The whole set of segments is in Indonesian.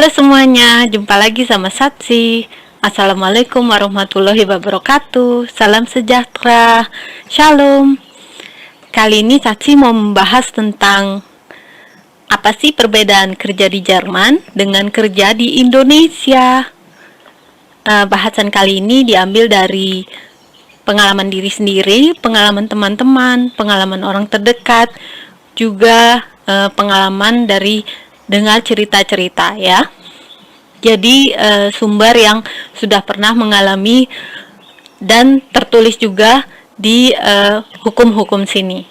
Halo semuanya, jumpa lagi sama Satsi. Assalamualaikum warahmatullahi wabarakatuh. Salam sejahtera. Shalom. Kali ini Satsi mau membahas tentang apa sih perbedaan kerja di Jerman dengan kerja di Indonesia. Bahasan kali ini diambil dari pengalaman diri sendiri, pengalaman teman-teman, pengalaman orang terdekat, juga pengalaman dari dengar cerita-cerita ya. Jadi sumber yang sudah pernah mengalami dan tertulis juga di hukum-hukum sini.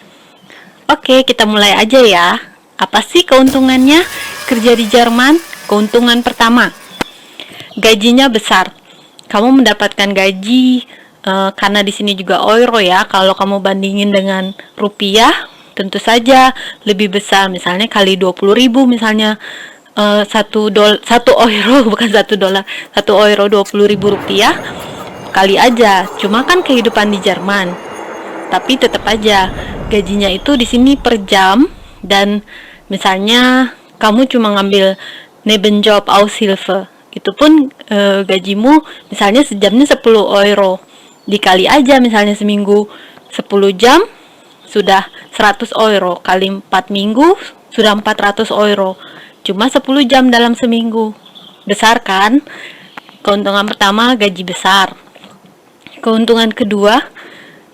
Oke, kita mulai aja ya. Apa sih keuntungannya kerja di Jerman? Keuntungan pertama, gajinya besar. Kamu mendapatkan gaji karena di sini juga euro ya. Kalau kamu bandingin dengan rupiah, tentu saja lebih besar. Misalnya kali 20.000 misalnya. Satu euro bukan $1, 1 euro 20.000 rupiah kali aja. Cuma kan kehidupan di Jerman, tapi tetap aja gajinya itu di sini per jam. Dan misalnya kamu cuma ngambil Nebenjob Aushilfe, itu pun gajimu misalnya sejamnya 10 euro, dikali aja misalnya seminggu 10 jam sudah 100 euro, kali 4 minggu sudah 400 euro. Cuma 10 jam dalam seminggu. Besar kan? Keuntungan pertama, gaji besar. Keuntungan kedua,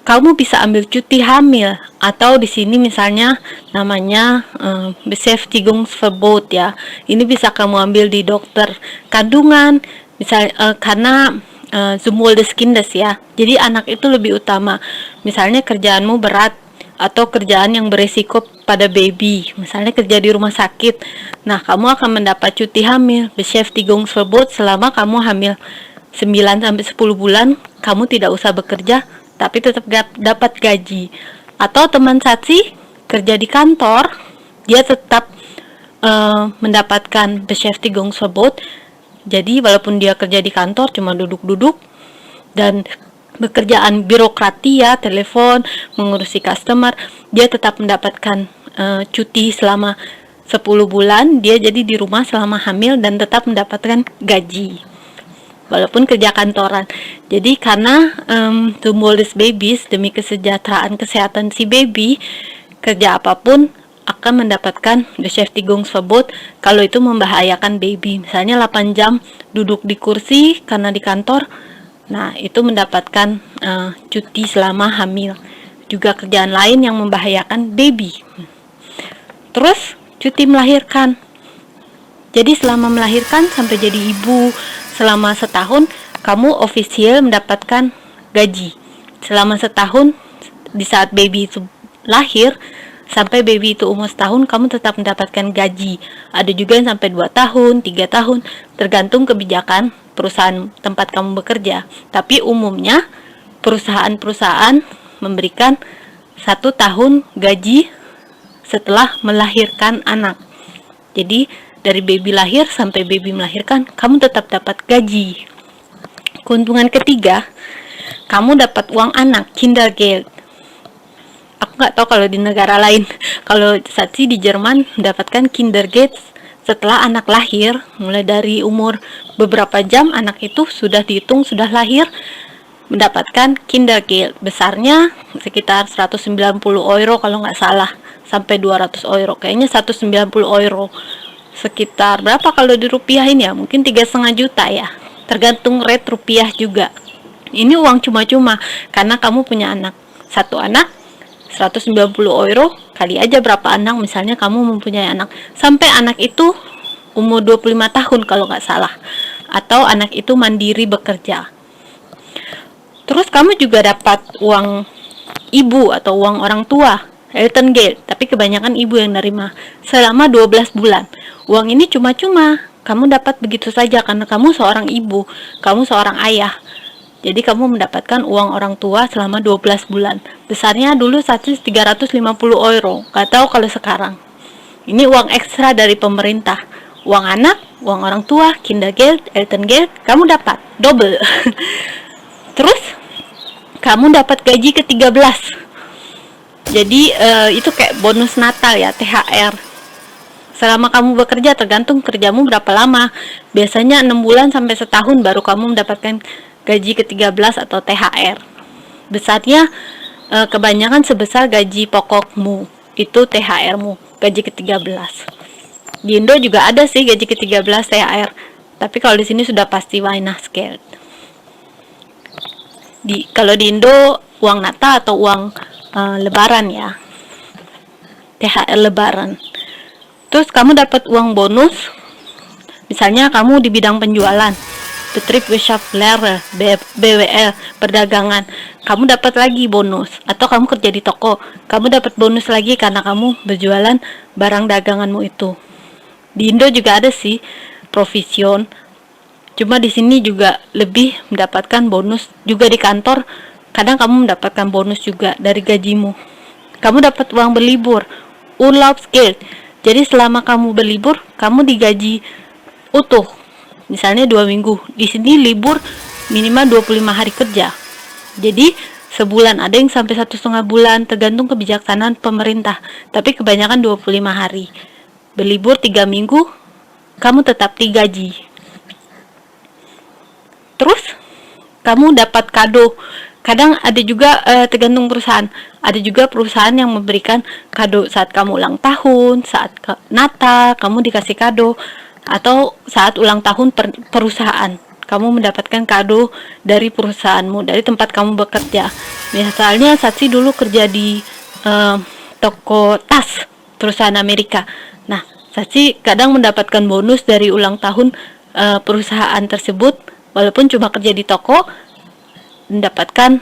kamu bisa ambil cuti hamil, atau di sini misalnya namanya Beschäftigungsverbot ya. Ini bisa kamu ambil di dokter kandungan, karena Zumwol des Kindes ya. Jadi anak itu lebih utama. Misalnya kerjaanmu berat atau kerjaan yang beresiko pada baby, misalnya kerja di rumah sakit. Nah, kamu akan mendapat cuti hamil, Beschäftigungsverbot, selama kamu hamil 9-10 bulan, kamu tidak usah bekerja, tapi tetap dapat gaji. Atau teman Satsi kerja di kantor, dia tetap mendapatkan Beschäftigungsverbot. Jadi walaupun dia kerja di kantor cuma duduk-duduk dan pekerjaan birokrati ya, telepon, mengurusi customer, dia tetap mendapatkan cuti selama 10 bulan. Dia jadi di rumah selama hamil dan tetap mendapatkan gaji walaupun kerja kantoran. Jadi karena Zumwol des Babys, demi kesejahteraan kesehatan si baby, kerja apapun akan mendapatkan Beschäftigungsverbot kalau itu membahayakan baby. Misalnya 8 jam duduk di kursi karena di kantor, nah itu mendapatkan cuti selama hamil. Juga kerjaan lain yang membahayakan baby. Terus cuti melahirkan. Jadi selama melahirkan sampai jadi ibu selama setahun, kamu official mendapatkan gaji. Selama setahun, di saat baby itu lahir sampai baby itu umur setahun, kamu tetap mendapatkan gaji. Ada juga yang sampai 2 tahun, 3 tahun, tergantung kebijakan perusahaan tempat kamu bekerja. Tapi umumnya perusahaan-perusahaan memberikan 1 tahun gaji setelah melahirkan anak. Jadi dari baby lahir sampai baby melahirkan, kamu tetap dapat gaji. Keuntungan ketiga, kamu dapat uang anak, Kindergeld. Aku nggak tahu kalau di negara lain. Kalau Satsi di Jerman mendapatkan Kindergeld setelah anak lahir, mulai dari umur beberapa jam anak itu sudah dihitung sudah lahir, mendapatkan Kindergeld. Besarnya sekitar 190 euro kalau nggak salah, sampai 200 euro. Kayaknya 190 euro. Sekitar berapa kalau dirupiahin ya? Mungkin 3,5 juta ya. Tergantung rate rupiah juga. Ini uang cuma-cuma karena kamu punya anak. Satu anak 190 euro, kali aja berapa anak, misalnya kamu mempunyai anak sampai anak itu umur 25 tahun kalau nggak salah, atau anak itu mandiri bekerja. Terus kamu juga dapat uang ibu atau uang orang tua, Elterngeld, tapi kebanyakan ibu yang nerima, selama 12 bulan. Uang ini cuma-cuma, kamu dapat begitu saja karena kamu seorang ibu, kamu seorang ayah. Jadi kamu mendapatkan uang orang tua selama 12 bulan. Besarnya dulu 350 euro. Gak tahu kalau sekarang. Ini uang ekstra dari pemerintah. Uang anak, uang orang tua, Kindergeld, Elterngeld, kamu dapat double. Terus kamu dapat gaji ke-13. Jadi itu kayak bonus Natal ya, THR. selama kamu bekerja, tergantung kerjamu berapa lama. Biasanya 6 bulan sampai setahun baru kamu mendapatkan gaji ke-13 atau THR. Besarnya kebanyakan sebesar gaji pokokmu, itu THR-mu, gaji ke-13. Di Indo juga ada sih gaji ke-13 THR, tapi kalau di sini sudah pasti Wina Scale. Kalau di Indo uang nata atau uang lebaran ya, THR lebaran. Terus kamu dapat uang bonus, misalnya kamu di bidang penjualan, bedrijfsleider, BWL, perdagangan, kamu dapat lagi bonus. Atau kamu kerja di toko, kamu dapat bonus lagi karena kamu berjualan barang daganganmu itu. Di Indo juga ada sih provision, cuma di sini juga lebih mendapatkan bonus. Juga di kantor kadang kamu mendapatkan bonus juga dari gajimu. Kamu dapat uang berlibur, Urlaubsgeld. Jadi selama kamu berlibur, kamu digaji utuh. Misalnya 2 minggu. Di sini libur minimal 25 hari kerja. Jadi sebulan, ada yang sampai 1,5 bulan, tergantung kebijaksanaan pemerintah. Tapi kebanyakan 25 hari. Berlibur 3 minggu, kamu tetap digaji. Terus kamu dapat kado. Kadang ada juga tergantung perusahaan. Ada juga perusahaan yang memberikan kado saat kamu ulang tahun, saat Natal kamu dikasih kado, atau saat ulang tahun perusahaan kamu mendapatkan kado dari perusahaanmu, dari tempat kamu bekerja. Misalnya Satsi dulu kerja di toko tas perusahaan Amerika. Nah, Satsi kadang mendapatkan bonus dari ulang tahun perusahaan tersebut, walaupun cuma kerja di toko, mendapatkan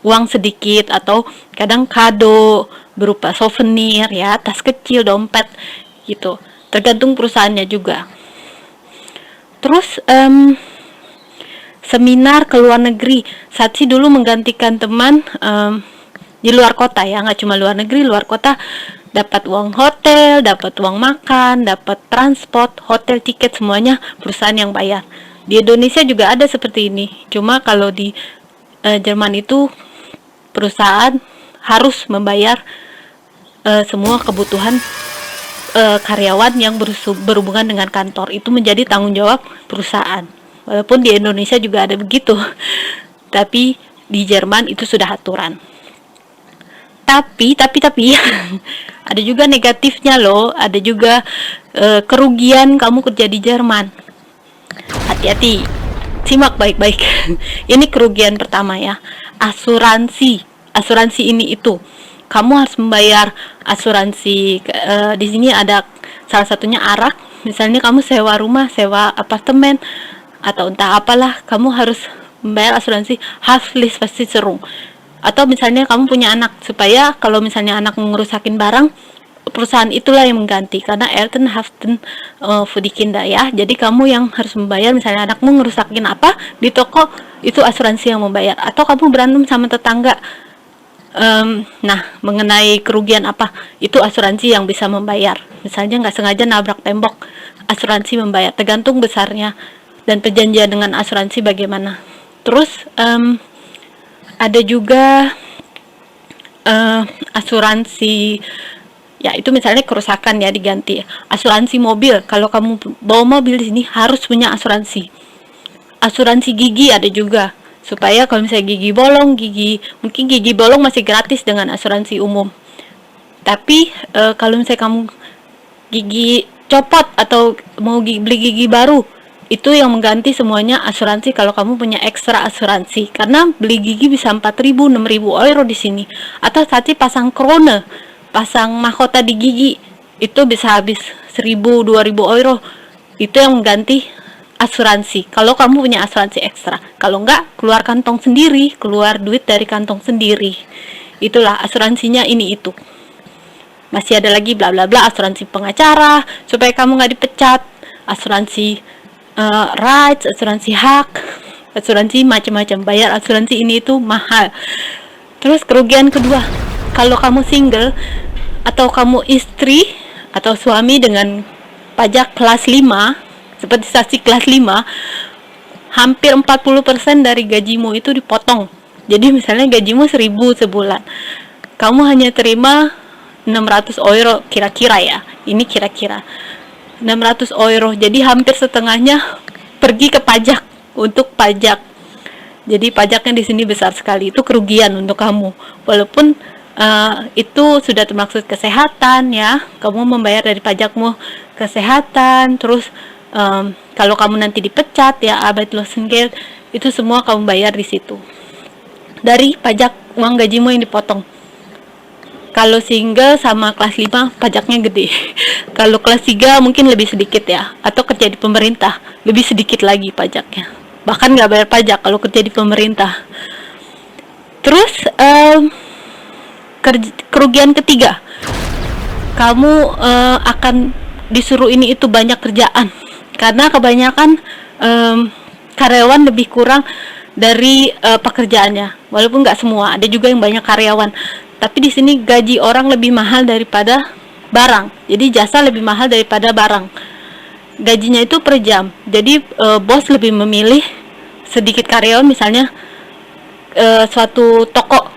uang sedikit, atau kadang kado berupa souvenir ya, tas kecil, dompet gitu, tergantung perusahaannya juga. Terus seminar ke luar negeri, Satsi dulu menggantikan teman di luar kota ya, nggak cuma luar negeri, luar kota, dapat uang hotel, dapat uang makan, dapat transport, hotel, tiket, semuanya perusahaan yang bayar. Di Indonesia juga ada seperti ini, cuma kalau di Jerman itu perusahaan harus membayar semua kebutuhan karyawan yang berhubungan dengan kantor. Itu menjadi tanggung jawab perusahaan. Walaupun di Indonesia juga ada begitu, tapi di Jerman itu sudah aturan. Tapi ada juga negatifnya loh. Ada juga kerugian kamu kerja di Jerman. Hati-hati, simak baik-baik. Ini kerugian pertama ya, asuransi ini itu. Kamu harus membayar asuransi. Di sini ada salah satunya ARAK. Misalnya kamu sewa rumah, sewa apartemen, atau entah apalah, kamu harus membayar asuransi Haftpflichtversicherung. Atau misalnya kamu punya anak, supaya kalau misalnya anak ngerusakin barang, perusahaan itulah yang mengganti, karena Eltern haften für die Kinder ya. Jadi kamu yang harus membayar. Misalnya anakmu ngerusakin apa di toko, itu asuransi yang membayar. Atau kamu berantem sama tetangga, nah mengenai kerugian apa, itu asuransi yang bisa membayar. Misalnya nggak sengaja nabrak tembok, asuransi membayar, tergantung besarnya dan perjanjian dengan asuransi bagaimana. Terus ada juga asuransi ya, itu misalnya kerusakan ya, diganti. Asuransi mobil, kalau kamu bawa mobil di sini harus punya asuransi. Asuransi gigi ada juga, supaya kalau misalnya gigi bolong, mungkin gigi bolong masih gratis dengan asuransi umum. Tapi kalau misalnya kamu gigi copot atau mau beli gigi baru, itu yang mengganti semuanya asuransi. Kalau kamu punya ekstra asuransi, karena beli gigi bisa 4.000, 6.000 euro di sini. Atau saat pasang krone, pasang mahkota di gigi, itu bisa habis 1.000, 2.000 euro. Itu yang mengganti asuransi, kalau kamu punya asuransi ekstra. Kalau enggak, keluar kantong sendiri, keluar duit dari kantong sendiri. Itulah asuransinya ini itu. Masih ada lagi bla bla bla, asuransi pengacara supaya kamu nggak dipecat, asuransi rights, asuransi hak, asuransi macam-macam. Bayar asuransi ini itu mahal. Terus kerugian kedua, kalau kamu single atau kamu istri atau suami dengan pajak kelas 5, seperti Satsi kelas 5, hampir 40% dari gajimu itu dipotong. Jadi misalnya gajimu 1.000 sebulan, kamu hanya terima 600 euro kira-kira ya. Ini kira-kira 600 euro. Jadi hampir setengahnya pergi ke pajak, untuk pajak. Jadi pajaknya di sini besar sekali. Itu kerugian untuk kamu. Walaupun itu sudah termaksud kesehatan ya. Kamu membayar dari pajakmu kesehatan, terus kalau kamu nanti dipecat ya, Arbeitslosengeld, itu semua kamu bayar di situ. Dari pajak uang gajimu yang dipotong. Kalau single sama kelas 5 pajaknya gede. Kalau kelas 3 mungkin lebih sedikit ya. Atau kerja di pemerintah, lebih sedikit lagi pajaknya. Bahkan nggak bayar pajak kalau kerja di pemerintah. Terus kerugian ketiga, kamu akan disuruh ini itu banyak kerjaan. Karena kebanyakan karyawan lebih kurang dari pekerjaannya. Walaupun nggak semua, ada juga yang banyak karyawan. Tapi di sini gaji orang lebih mahal daripada barang. Jadi jasa lebih mahal daripada barang. Gajinya itu per jam. Jadi bos lebih memilih sedikit karyawan, misalnya suatu toko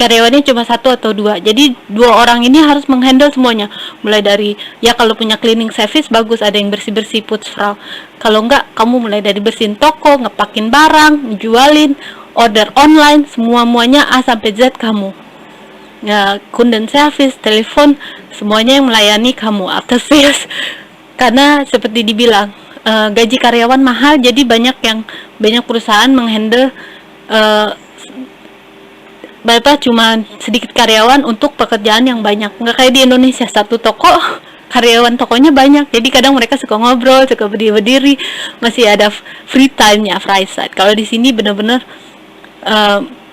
karyawannya cuma 1 atau 2. Jadi 2 orang ini harus menghandle semuanya. Mulai dari, ya kalau punya cleaning service bagus, ada yang bersih-bersih putzfrau. Kalau enggak, kamu mulai dari bersihin toko, ngepakin barang, jualin, order online, semuanya A sampai Z kamu. Ya, kunden service, telepon, semuanya yang melayani kamu, after sales. Karena seperti dibilang, gaji karyawan mahal, jadi banyak perusahaan menghandle cuma sedikit karyawan untuk pekerjaan yang banyak. Nggak kayak di Indonesia, satu toko karyawan tokonya banyak, jadi kadang mereka suka ngobrol, suka berdiri, masih ada free time-nya, free side. Kalau di sini bener-bener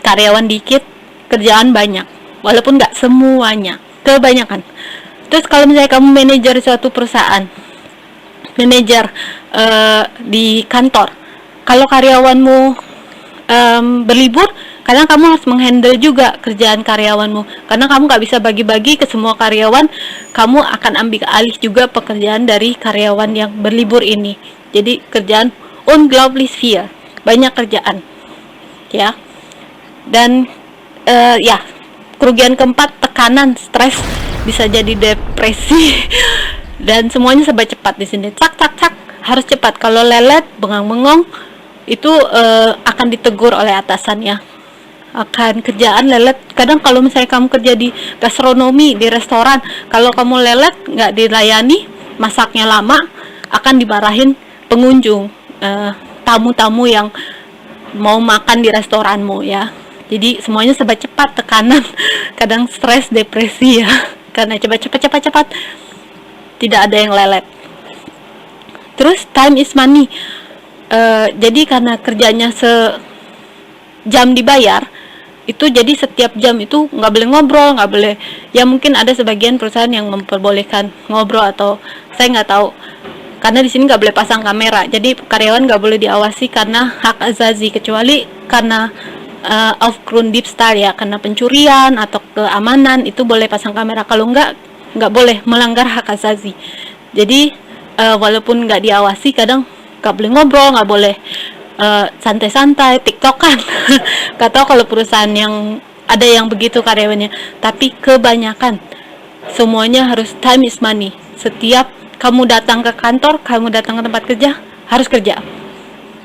karyawan dikit, kerjaan banyak, walaupun nggak semuanya, kebanyakan. Terus kalau misalnya kamu manajer suatu perusahaan, manajer di kantor, kalau karyawanmu berlibur, kadang kamu harus menghandle juga kerjaan karyawanmu, karena kamu nggak bisa bagi-bagi ke semua karyawan. Kamu akan ambil alih juga pekerjaan dari karyawan yang berlibur ini. Jadi kerjaan unglaublich viel, banyak kerjaan ya. Dan ya, kerugian keempat, tekanan, stres, bisa jadi depresi. Dan semuanya serba cepat di sini, cak, harus cepat. Kalau lelet, bengang-bengong, itu akan ditegur oleh atasannya. Akan kerjaan lelet. Kadang kalau misalnya kamu kerja di gastronomi, di restoran, kalau kamu lelet, nggak dilayani, masaknya lama, akan dimarahin pengunjung, tamu-tamu yang mau makan di restoranmu ya. Jadi semuanya serba cepat, tekanan, kadang stres, depresi ya, karena cepat, tidak ada yang lelet. Terus time is money. Jadi karena kerjanya sejam dibayar, itu jadi setiap jam itu nggak boleh ngobrol, nggak boleh. Ya mungkin ada sebagian perusahaan yang memperbolehkan ngobrol, atau saya nggak tahu. Karena di sini nggak boleh pasang kamera, jadi karyawan nggak boleh diawasi karena hak azazi, kecuali karena Aufgrunddiebstahl ya, karena pencurian atau keamanan, itu boleh pasang kamera. Kalau nggak boleh, melanggar hak azazi. Jadi walaupun nggak diawasi, kadang nggak boleh ngobrol, nggak boleh santai-santai, tiktokan. Gak tau kalau perusahaan yang ada yang begitu karyawannya, tapi kebanyakan semuanya harus time is money. Setiap kamu datang ke kantor, kamu datang ke tempat kerja, harus kerja.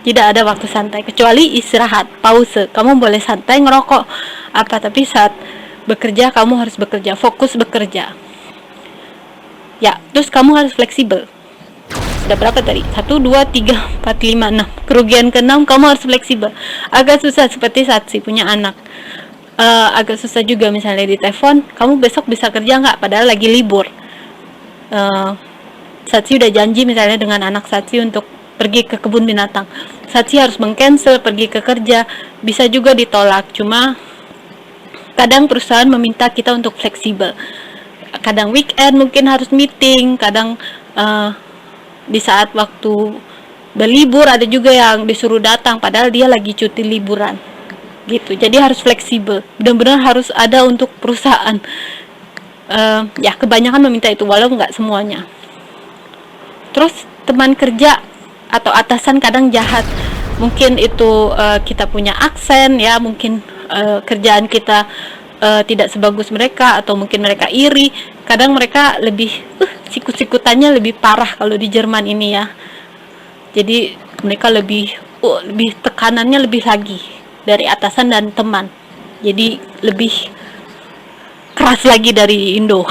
Tidak ada waktu santai, kecuali istirahat, pause. Kamu boleh santai, ngerokok apa, tapi saat bekerja kamu harus bekerja, fokus bekerja ya. Terus kamu harus fleksibel. Sudah berapa tadi? 1, 2, 3, 4, 5, 6. Kerugian ke-6, kamu harus fleksibel. Agak susah, seperti Satsi punya anak. Agak susah juga, misalnya di telepon, kamu besok bisa kerja nggak? Padahal lagi libur. Satsi udah janji misalnya dengan anak Satsi untuk pergi ke kebun binatang. Satsi harus meng-cancel, pergi ke kerja. Bisa juga ditolak. Cuma kadang perusahaan meminta kita untuk fleksibel. Kadang weekend mungkin harus meeting, kadang di saat waktu berlibur ada juga yang disuruh datang padahal dia lagi cuti liburan gitu. Jadi harus fleksibel, benar-benar harus ada untuk perusahaan. Ya kebanyakan meminta itu, walau nggak semuanya. Terus teman kerja atau atasan kadang jahat. Mungkin itu kita punya aksen ya, mungkin kerjaan kita tidak sebagus mereka, atau mungkin mereka iri. Kadang mereka lebih sikut-sikutannya lebih parah kalau di Jerman ini ya. Jadi mereka lebih tekanannya lebih lagi dari atasan dan teman. Jadi lebih keras lagi dari Indo.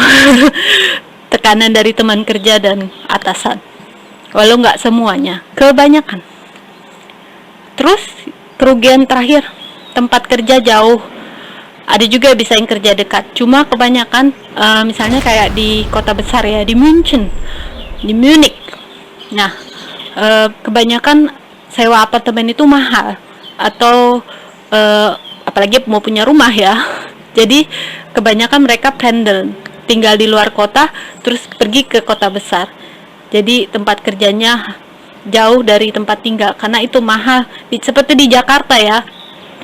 Tekanan dari teman kerja dan atasan. Walau nggak semuanya, kebanyakan. Terus kerugian terakhir, tempat kerja jauh. Ada juga bisa yang kerja dekat, cuma kebanyakan misalnya kayak di kota besar ya, di München, di Munich. Nah, kebanyakan sewa apartemen itu mahal, atau apalagi mau punya rumah ya. Jadi kebanyakan mereka pendel, tinggal di luar kota terus pergi ke kota besar. Jadi tempat kerjanya jauh dari tempat tinggal karena itu mahal. Seperti di Jakarta ya,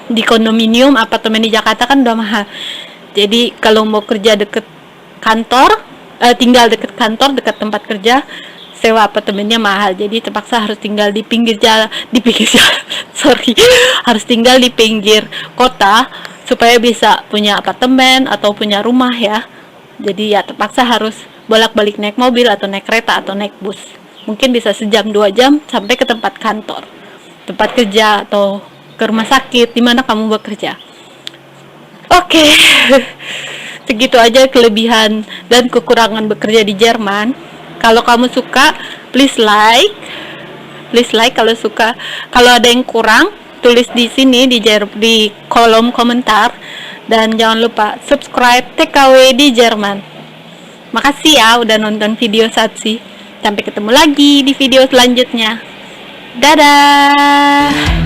di kondominium apartemen di Jakarta kan udah mahal. Jadi kalau mau kerja deket kantor, tinggal deket kantor, dekat tempat kerja, sewa apartemennya mahal. Jadi terpaksa harus tinggal di pinggir jalan, harus tinggal di pinggir kota supaya bisa punya apartemen atau punya rumah ya. Jadi ya terpaksa harus bolak-balik naik mobil atau naik kereta atau naik bus. Mungkin bisa sejam 2 jam sampai ke tempat kantor, tempat kerja, atau ke rumah sakit di mana kamu bekerja. Oke. Segitu aja kelebihan dan kekurangan bekerja di Jerman. Kalau kamu suka, please like kalau suka. Kalau ada yang kurang, tulis di sini di kolom komentar, dan jangan lupa subscribe TKW di Jerman. Makasih ya udah nonton video Satsi. Sampai ketemu lagi di video selanjutnya. Dadah.